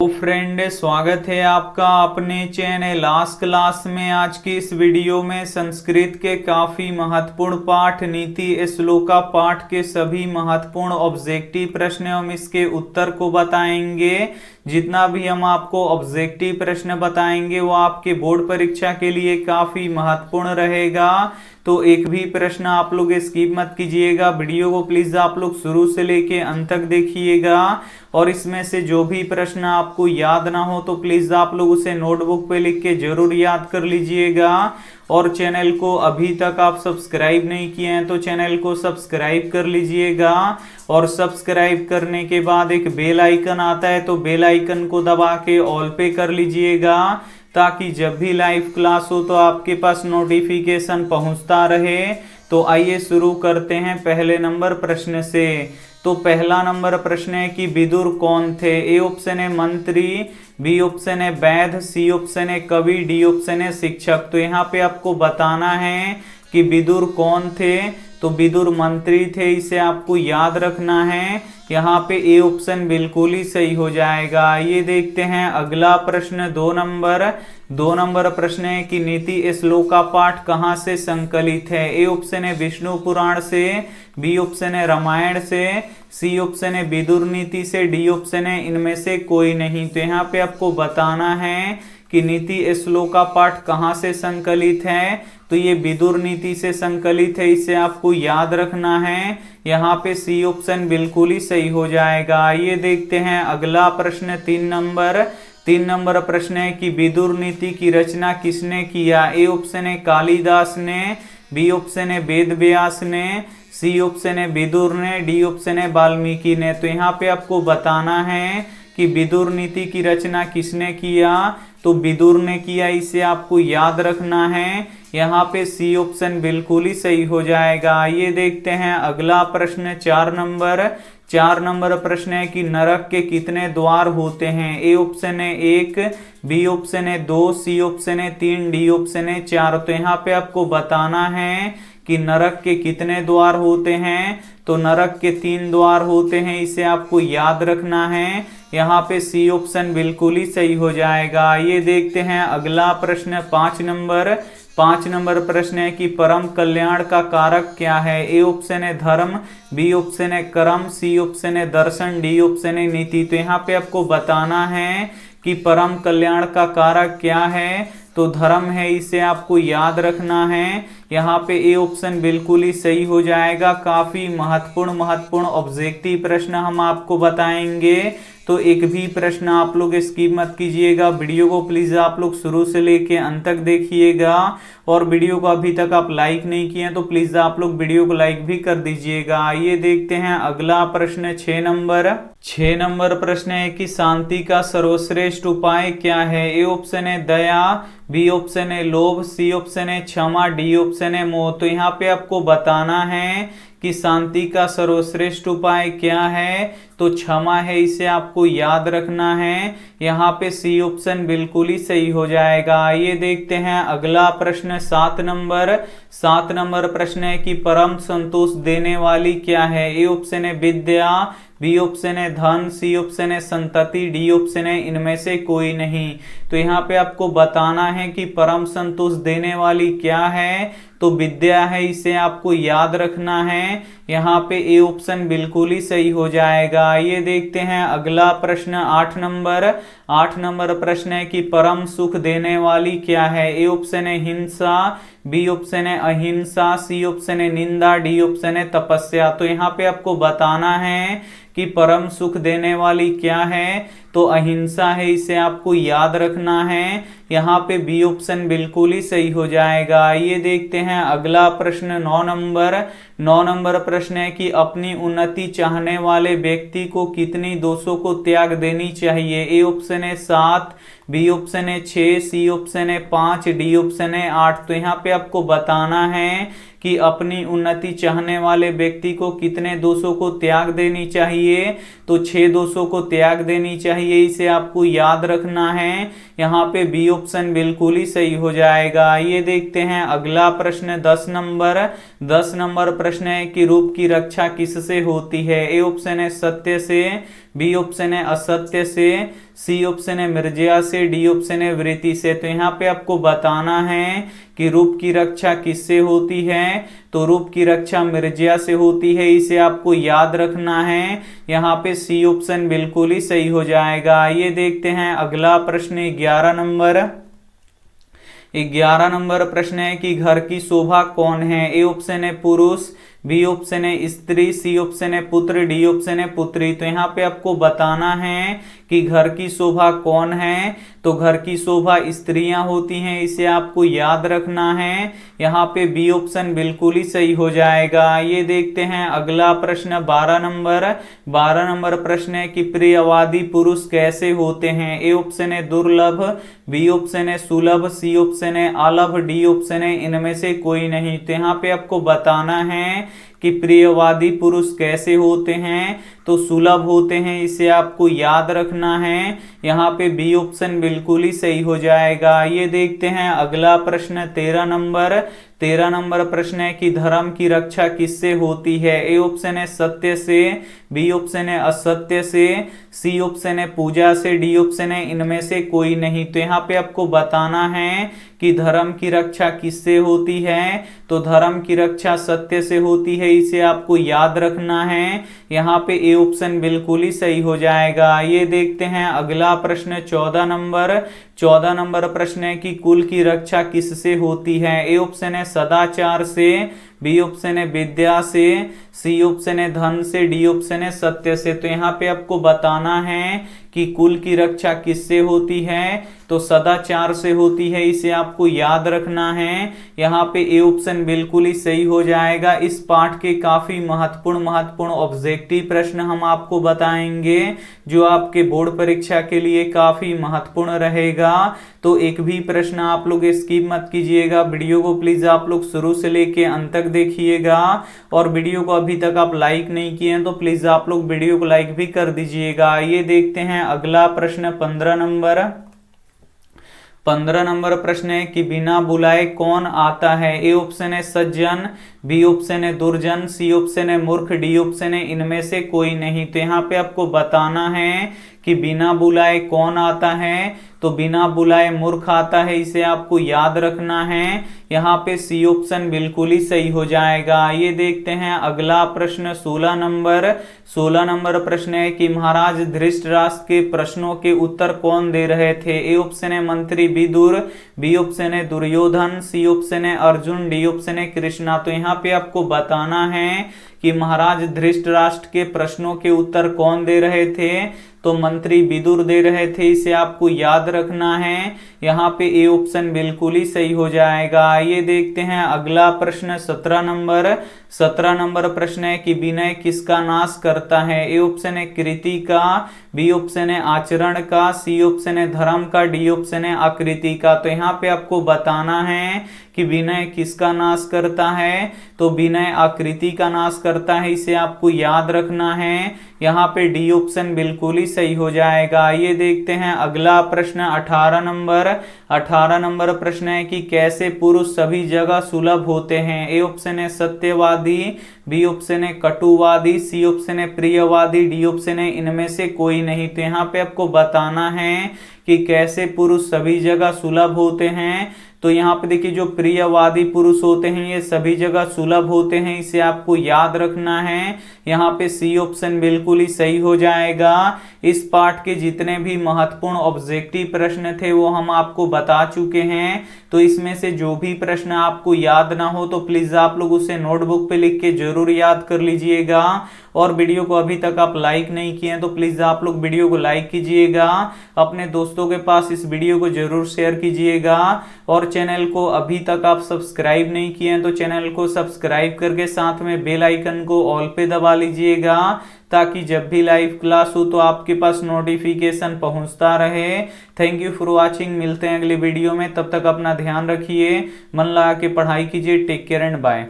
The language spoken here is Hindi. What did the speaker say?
तो फ्रेंड, स्वागत है आपका अपने चैनल आज क्लास में। आज की इस वीडियो में संस्कृत के काफी महत्वपूर्ण पाठ नीति श्लोका पाठ के सभी महत्वपूर्ण ऑब्जेक्टिव प्रश्न हम इसके उत्तर को बताएंगे। जितना भी हम आपको ऑब्जेक्टिव प्रश्न बताएंगे वो आपके बोर्ड परीक्षा के लिए काफी महत्वपूर्ण रहेगा। तो एक भी प्रश्न आप लोग स्किप मत कीजिएगा, वीडियो को प्लीज आप लोग शुरू से लेके अंत तक देखिएगा। और इसमें से जो भी प्रश्न आपको याद ना हो तो प्लीज आप लोग उसे नोटबुक पे लिख के जरूर याद कर लीजिएगा। और चैनल को अभी तक आप सब्सक्राइब नहीं किए हैं तो चैनल को सब्सक्राइब कर लीजिएगा। और सब्सक्राइब करने के बाद एक बेल आइकन आता है तो बेल आइकन को दबा के ऑल पे कर लीजिएगा, ताकि जब भी लाइव क्लास हो तो आपके पास नोटिफिकेशन पहुंचता रहे। तो आइए शुरू करते हैं पहले नंबर प्रश्न से। तो पहला नंबर प्रश्न है कि विदुर कौन थे। ए ऑप्शन है मंत्री, बी ऑप्शन है वैद्य, सी ऑप्शन है कवि, डी ऑप्शन है शिक्षक। तो यहाँ पे आपको बताना है कि विदुर कौन थे। तो विदुर मंत्री थे, इसे आपको याद रखना है। यहाँ पे ए ऑप्शन बिल्कुल ही सही हो जाएगा। ये देखते हैं अगला प्रश्न दो नंबर प्रश्न है कि नीति श्लोका पाठ कहाँ से संकलित है। ए ऑप्शन है विष्णु पुराण से, बी ऑप्शन है रामायण से, सी ऑप्शन है विदुर नीति से, डी ऑप्शन है इनमें से कोई नहीं। तो यहाँ पे आपको बताना है कि नीति श्लोका पाठ कहाँ से संकलित है। तो ये विदुर नीति से संकलित है, इसे आपको याद रखना है। यहाँ पे सी ऑप्शन बिल्कुल ही सही हो जाएगा। ये देखते हैं अगला प्रश्न तीन नंबर प्रश्न है कि विदुर नीति की रचना किसने किया। ए ऑप्शन है कालिदास ने, बी ऑप्शन है वेद व्यास ने, सी ऑप्शन है विदुर ने, डी ऑप्शन है वाल्मीकि ने। तो यहाँ पे आपको बताना है कि विदुर नीति की रचना किसने किया। तो विदुर ने किया, इसे आपको याद रखना है। यहाँ पे सी ऑप्शन बिल्कुल ही सही हो जाएगा। ये देखते हैं अगला प्रश्न चार नंबर प्रश्न है कि नरक के कितने द्वार होते हैं। ए ऑप्शन है 1, बी ऑप्शन है 2, सी ऑप्शन है 3, डी ऑप्शन है 4। तो यहाँ पे आपको बताना है कि नरक के कितने द्वार होते हैं। तो नरक के 3 द्वार होते हैं, इसे आपको याद रखना है। यहाँ पे सी ऑप्शन बिल्कुल ही सही हो जाएगा। ये देखते हैं अगला प्रश्न 5 नंबर प्रश्न है कि परम कल्याण का कारक क्या है। ए ऑप्शन है धर्म, बी ऑप्शन है कर्म, सी ऑप्शन है दर्शन, डी ऑप्शन है नीति। तो यहाँ पे आपको बताना है कि परम कल्याण का कारक क्या है। तो धर्म है, इसे आपको याद रखना है। यहाँ पे ए ऑप्शन बिल्कुल ही सही हो जाएगा। काफी महत्वपूर्ण ऑब्जेक्टिव प्रश्न हम आपको बताएंगे। तो एक भी प्रश्न आप लोग स्किप मत कीजिएगा, वीडियो को प्लीज आप लोग शुरू से लेके अंत तक देखिएगा। और वीडियो को अभी तक आप लाइक नहीं किए हैं तो प्लीज आप लोग वीडियो को लाइक भी कर दीजिएगा। ये देखते हैं अगला प्रश्न 6 नंबर प्रश्न है कि शांति का सर्वश्रेष्ठ उपाय क्या है। ए ऑप्शन है दया, बी ऑप्शन है लोभ, सी ऑप्शन है क्षमा, डी ऑप्शन है मोह। तो यहाँ पे आपको बताना है कि शांति का सर्वश्रेष्ठ उपाय क्या है। तो क्षमा है, इसे आपको याद रखना है। यहाँ पे सी ऑप्शन बिल्कुल ही सही हो जाएगा। ये देखते हैं अगला प्रश्न 7 नंबर प्रश्न है कि परम संतोष देने वाली क्या है। ए ऑप्शन है विद्या, बी ऑप्शन है धन, सी ऑप्शन है संतति, डी ऑप्शन है इनमें से कोई नहीं। तो यहाँ पे आपको बताना है कि परम संतोष देने वाली क्या है। तो विद्या है, इसे आपको याद रखना है। यहाँ पे ए ऑप्शन बिल्कुल ही सही हो जाएगा। ये देखते हैं अगला प्रश्न 8 नंबर प्रश्न है कि परम सुख देने वाली क्या है। ए ऑप्शन है हिंसा, बी ऑप्शन है अहिंसा, सी ऑप्शन है निंदा, डी ऑप्शन है तपस्या। तो यहाँ पे आपको बताना है कि परम सुख देने वाली क्या है। तो अहिंसा है, इसे आपको याद रखना है। यहाँ पे बी ऑप्शन बिल्कुल ही सही हो जाएगा। ये देखते हैं अगला प्रश्न 9 नंबर प्रश्न है कि अपनी उन्नति चाहने वाले व्यक्ति को कितनी दोषों को त्याग देनी चाहिए। ए ऑप्शन है 7, बी ऑप्शन है 6, सी ऑप्शन है 5, डी ऑप्शन है 8। तो यहाँ पे आपको बताना है कि अपनी उन्नति चाहने वाले व्यक्ति को कितने दोषों को त्याग देनी चाहिए। तो 6 दोषों को त्याग देनी चाहिए, इसे आपको याद रखना है। यहाँ पे बी ऑप्शन बिल्कुल ही सही हो जाएगा। ये देखते हैं अगला प्रश्न 10 नंबर प्रश्न है कि रूप की रक्षा किससे होती है। ए ऑप्शन है सत्य से, बी ऑप्शन है असत्य से, सी ऑप्शन है मिर्जया से, डी ऑप्शन है वृत्ति से। तो यहाँ पे आपको बताना है कि रूप की रक्षा किससे होती है, तो रूप की रक्षा मिर्जया से होती है, इसे आपको याद रखना है। यहाँ पे सी ऑप्शन बिल्कुल ही सही हो जाएगा। ये देखते हैं अगला प्रश्न 11 नंबर। 11 नंबर प्रश्न है कि घर की शोभा कौन है। ए ऑप्शन है पुरुष, बी ऑप्शन है स्त्री, सी ऑप्शन है पुत्र, डी ऑप्शन है पुत्री। तो यहाँ पे आपको बताना है कि घर की शोभा कौन है, तो घर की शोभा स्त्रियां होती हैं, इसे आपको याद रखना है। यहाँ पे बी ऑप्शन बिल्कुल ही सही हो जाएगा। ये देखते हैं अगला प्रश्न 12 नंबर। 12 नंबर प्रश्न है कि प्रियवादी पुरुष कैसे होते हैं। ए ऑप्शन है दुर्लभ, बी ऑप्शन है सुलभ, सी ऑप्शन है अलभ, डी ऑप्शन है इनमें से कोई नहीं। तो यहाँ पे आपको बताना है कि प्रियवादी पुरुष कैसे होते हैं, तो सुलभ होते हैं, इसे आपको याद रखना है। यहाँ पे बी ऑप्शन बिल्कुल ही सही हो जाएगा। ये देखते हैं अगला प्रश्न 13 नंबर। 13 नंबर प्रश्न है कि धर्म की रक्षा किससे होती है। ए ऑप्शन है सत्य से, बी ऑप्शन है असत्य से, सी ऑप्शन है पूजा से, डी ऑप्शन है इनमें से कोई नहीं। तो यहाँ पे आपको बताना है कि धर्म की रक्षा किससे होती है, तो धर्म की रक्षा सत्य से होती है, इसे आपको याद रखना है। यहाँ पे ए ऑप्शन बिल्कुल ही सही हो जाएगा। ये देखते हैं अगला प्रश्न 14 नंबर। 14 नंबर प्रश्न है कि कुल की रक्षा किससे होती है। ए ऑप्शन है सदाचार से, बी ऑप्शन है विद्या से, सी ऑप्शन है धन से, डी ऑप्शन है सत्य से। तो यहाँ पे आपको बताना है कि कुल की रक्षा किससे होती है, तो सदाचार से होती है, इसे आपको याद रखना है। यहाँ पे ए ऑप्शन बिल्कुल ही सही हो जाएगा। इस पाठ के काफी महत्वपूर्ण ऑब्जेक्टिव प्रश्न हम आपको बताएंगे जो आपके बोर्ड परीक्षा के लिए काफी महत्वपूर्ण रहेगा। तो एक भी प्रश्न आप लोग स्किप मत कीजिएगा। वीडियो को प्लीज आप लोग शुरू से लेके अंत तक देखिएगा, और वीडियो को अभी तक आप लाइक नहीं किए हैं तो प्लीज आप लोग वीडियो को लाइक भी कर दीजिएगा। ये देखते हैं अगला प्रश्न 15 नंबर। 15 नंबर प्रश्न है कि बिना बुलाए कौन आता है। ए ऑप्शन है सज्जन, बी ऑप्शन है दुर्जन, सी ऑप्शन है मूर्ख, डी ऑप्शन है इनमें से कोई नहीं। तो यहाँ पे आपको बताना है कि बिना बुलाए कौन आता है, तो बिना बुलाए मूर्ख आता है, इसे आपको याद रखना है। यहाँ पे सी ऑप्शन बिल्कुल ही सही हो जाएगा। ये देखते हैं अगला प्रश्न 16 नंबर। 16 नंबर प्रश्न है कि महाराज धृतराष्ट्र के प्रश्नों के उत्तर कौन दे रहे थे। ए ऑप्शन है मंत्री विदुर, बी ऑप्शन है दुर्योधन, सी ऑप्शन है अर्जुन, डी ऑप्शन है कृष्णा। तो यहाँ पे आपको बताना है कि महाराज धृतराष्ट्र के प्रश्नों के उत्तर कौन दे रहे थे, तो मंत्री विदुर दे रहे थे, इसे आपको याद रखना है। यहाँ पे ए ऑप्शन बिल्कुल ही सही हो जाएगा। ये देखते हैं अगला प्रश्न 17 नंबर। 17 नंबर प्रश्न है कि विनय किसका नाश करता है। ए ऑप्शन है कृति का, बी ऑप्शन है आचरण का, सी ऑप्शन है धर्म का, डी ऑप्शन है आकृति का। तो यहाँ पे आपको बताना है कि विनय किसका नाश करता है, तो विनय आकृति का नाश करता है, इसे आपको याद रखना है। यहाँ पे डी ऑप्शन बिल्कुल ही सही हो जाएगा। ये देखते हैं अगला प्रश्न 18 नंबर। 18 नंबर प्रश्न है कि कैसे पुरुष सभी जगह सुलभ होते हैं। ए ऑप्शन है सत्यवादी, बी ऑप्शन है कटुवादी, सी ऑप्शन है प्रियवादी, डी ऑप्शन है इनमें से कोई नहीं। तो यहाँ पे आपको बताना है कि कैसे पुरुष सभी जगह सुलभ होते हैं। तो यहाँ पे देखिए जो प्रियवादी पुरुष होते हैं ये सभी जगह सुलभ होते हैं, इसे आपको याद रखना है। यहाँ पे सी ऑप्शन बिल्कुल ही सही हो जाएगा। इस पाठ के जितने भी महत्वपूर्ण ऑब्जेक्टिव प्रश्न थे वो हम आपको बता चुके हैं। तो इसमें से जो भी प्रश्न आपको याद ना हो तो प्लीज आप लोग उसे नोटबुक पे लिख के जरूर याद कर लीजिएगा। और वीडियो को अभी तक आप लाइक नहीं किए हैं तो प्लीज आप लोग वीडियो को लाइक कीजिएगा, अपने दोस्तों के पास इस वीडियो को जरूर शेयर कीजिएगा। और चैनल को अभी तक आप सब्सक्राइब नहीं किए हैं तो चैनल को सब्सक्राइब करके साथ में बेल आइकन को ऑल पे दबा लीजिएगा, ताकि जब भी लाइव क्लास हो तो आपके पास नोटिफिकेशन पहुंचता रहे। Thank you for watching. मिलते हैं अगले वीडियो में, तब तक अपना ध्यान रखिए, मन लगा के पढ़ाई कीजिए। Take care and bye.